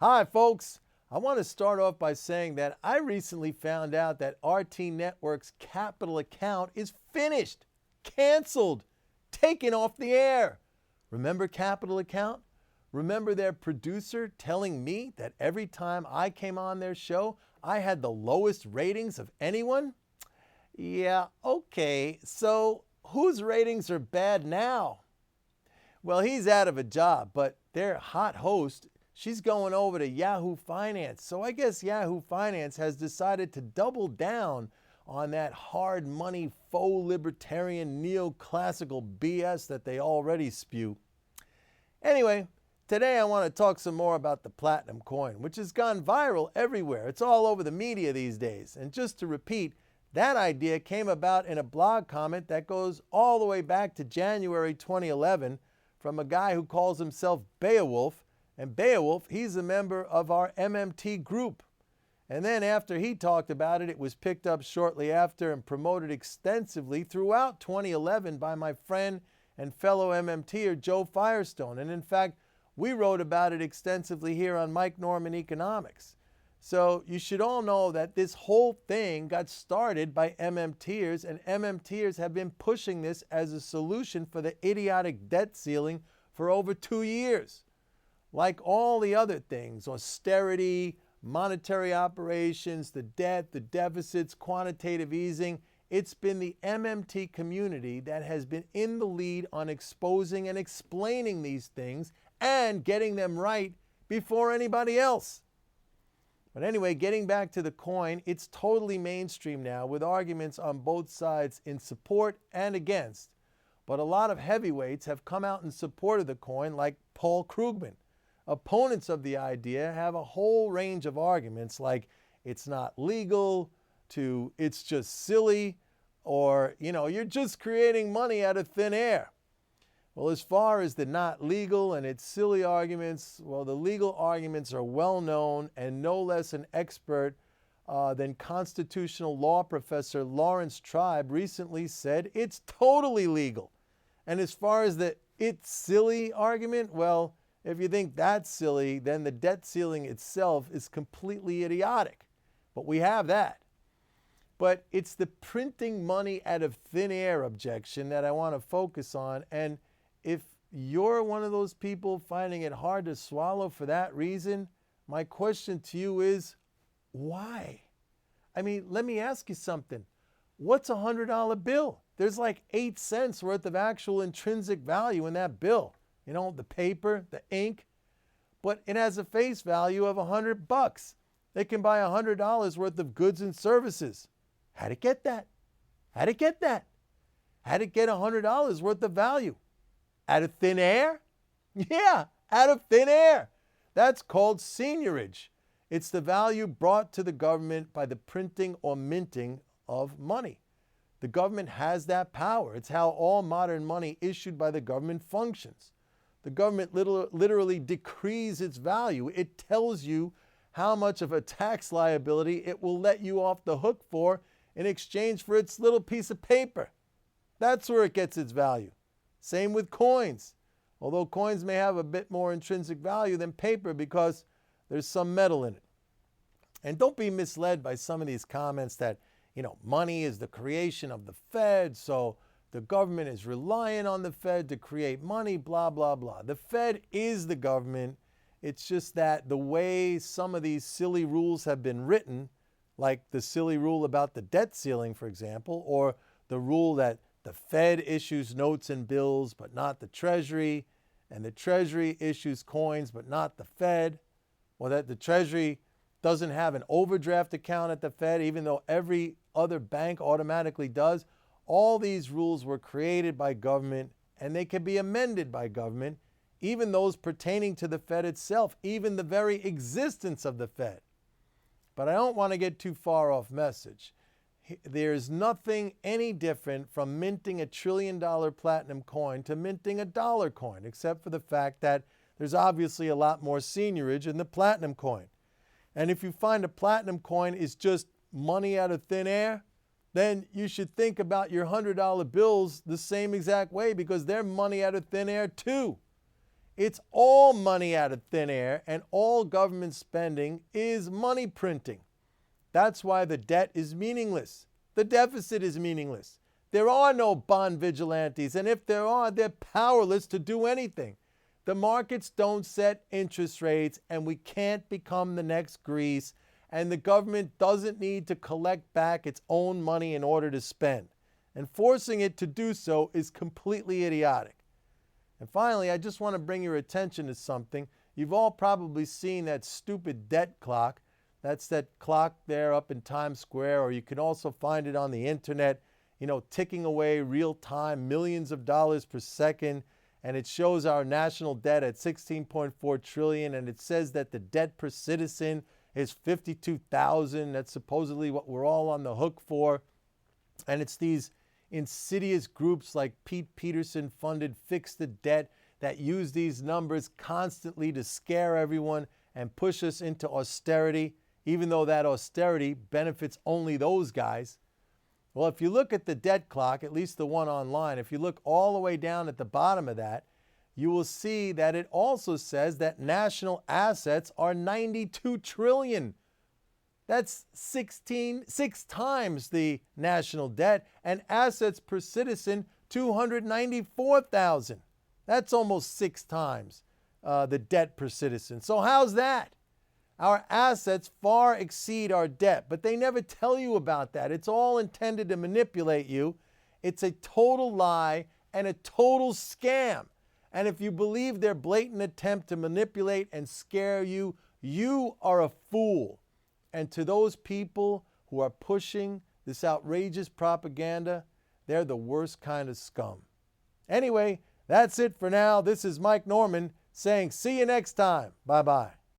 Hi, folks. I want to start off by saying that I recently found out that RT Network's Capital account is finished, canceled, taken off the air. Remember Capital account? Remember their producer telling me that every time I came on their show, I had the lowest ratings of anyone? Yeah, okay. So whose ratings are bad now? Well, he's out of a job, but their hot host, she's going over to Yahoo Finance. So I guess Yahoo Finance has decided to double down on that hard money, faux libertarian, neoclassical BS that they already spew. Anyway, today I want to talk some more about the platinum coin, which has gone viral everywhere. It's all over the media these days. And just to repeat, that idea came about in a blog comment that goes all the way back to January 2011 from a guy who calls himself Beowulf. And Beowulf, he's a member of our MMT group. And then after he talked about it, it was picked up shortly after and promoted extensively throughout 2011 by my friend and fellow MMTer Joe Firestone. And in fact, we wrote about it extensively here on Mike Norman Economics. So you should all know that this whole thing got started by MMTers, and MMTers have been pushing this as a solution for the idiotic debt ceiling for over 2 years. Like all the other things, austerity, monetary operations, the debt, the deficits, quantitative easing, it's been the MMT community that has been in the lead on exposing and explaining these things and getting them right before anybody else. But anyway, getting back to the coin, it's totally mainstream now with arguments on both sides in support and against. But a lot of heavyweights have come out in support of the coin, like Paul Krugman. Opponents of the idea have a whole range of arguments like it's not legal, to it's just silly, or, you're just creating money out of thin air. Well, as far as the not legal and it's silly arguments, well, the legal arguments are well known, and no less an expert than constitutional law professor Lawrence Tribe recently said it's totally legal. And as far as the it's silly argument, well, if you think that's silly, then the debt ceiling itself is completely idiotic. But we have that. But it's the printing money out of thin air objection that I want to focus on. And if you're one of those people finding it hard to swallow for that reason, my question to you is, why? I mean, let me ask you something. What's a $100 bill? There's like 8 cents worth of actual intrinsic value in that bill. The paper, the ink. But it has a face value of $100. They can buy $100 worth of goods and services. How'd it get that? How'd it get that? How'd it get $100 worth of value? Out of thin air? Yeah, out of thin air. That's called seigniorage. It's the value brought to the government by the printing or minting of money. The government has that power. It's how all modern money issued by the government functions. The government literally decrees its value. It tells you how much of a tax liability it will let you off the hook for in exchange for its little piece of paper. That's where it gets its value. Same with coins, although coins may have a bit more intrinsic value than paper because there's some metal in it. And don't be misled by some of these comments that, money is the creation of the Fed, so the government is relying on the Fed to create money, blah, blah, blah. The Fed is the government. It's just that the way some of these silly rules have been written, like the silly rule about the debt ceiling, for example, or the rule that the Fed issues notes and bills, but not the Treasury, and the Treasury issues coins, but not the Fed, or that the Treasury doesn't have an overdraft account at the Fed, even though every other bank automatically does. All these rules were created by government, and they can be amended by government, even those pertaining to the Fed itself, even the very existence of the Fed. But I don't want to get too far off message. There's nothing any different from minting $1 trillion platinum coin to minting a dollar coin, except for the fact that there's obviously a lot more seigniorage in the platinum coin. And if you find a platinum coin is just money out of thin air, then you should think about your $100 bills the same exact way, because they're money out of thin air too. It's all money out of thin air, and all government spending is money printing. That's why the debt is meaningless. The deficit is meaningless. There are no bond vigilantes, and if there are, they're powerless to do anything. The markets don't set interest rates, and we can't become the next Greece, and the government doesn't need to collect back its own money in order to spend. And forcing it to do so is completely idiotic. And finally, I just want to bring your attention to something. You've all probably seen that stupid debt clock. That's that clock there up in Times Square, or you can also find it on the internet, ticking away real time, millions of dollars per second. And it shows our national debt at $16.4 trillion, and it says that the debt per citizen is $52,000. That's supposedly what we're all on the hook for. And it's these insidious groups like Pete Peterson-funded Fix the Debt that use these numbers constantly to scare everyone and push us into austerity, even though that austerity benefits only those guys. Well, if you look at the debt clock, at least the one online, if you look all the way down at the bottom of that, you will see that it also says that national assets are $92 trillion. That's 6 times the national debt, and assets per citizen, 294,000. That's almost 6 times the debt per citizen. So how's that? Our assets far exceed our debt, but they never tell you about that. It's all intended to manipulate you. It's a total lie and a total scam. And if you believe their blatant attempt to manipulate and scare you, you are a fool. And to those people who are pushing this outrageous propaganda, they're the worst kind of scum. Anyway, that's it for now. This is Mike Norman saying see you next time. Bye-bye.